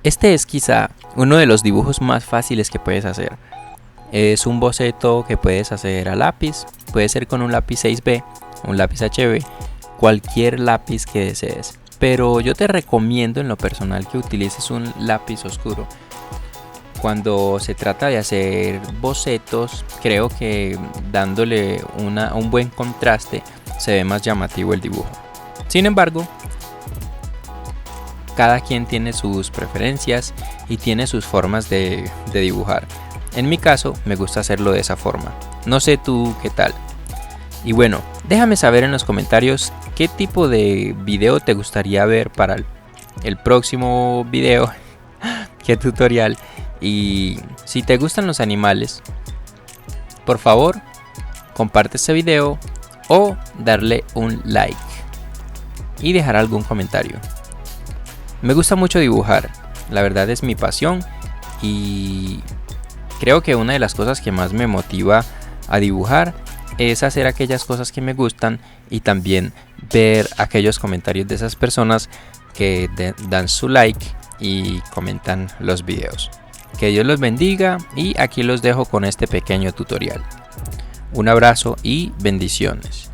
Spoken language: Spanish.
Este es quizá uno de los dibujos más fáciles que puedes hacer. Es un boceto que puedes hacer a lápiz, puede ser con un lápiz 6B, un lápiz HB, cualquier lápiz que desees. Pero yo te recomiendo en lo personal que utilices un lápiz oscuro. Cuando se trata de hacer bocetos, creo que dándole un buen contraste se ve más llamativo el dibujo. Sin embargo, cada quien tiene sus preferencias y tiene sus formas de dibujar. En mi caso, me gusta hacerlo de esa forma. No sé tú qué tal. Y bueno, déjame saber en los comentarios qué tipo de video te gustaría ver para el próximo video, qué tutorial. Y si te gustan los animales, por favor, comparte este video o darle un like y dejar algún comentario. Me gusta mucho dibujar, la verdad es mi pasión y creo que una de las cosas que más me motiva a dibujar es hacer aquellas cosas que me gustan y también ver aquellos comentarios de esas personas que dan su like y comentan los videos. Que Dios los bendiga y aquí los dejo con este pequeño tutorial. Un abrazo y bendiciones.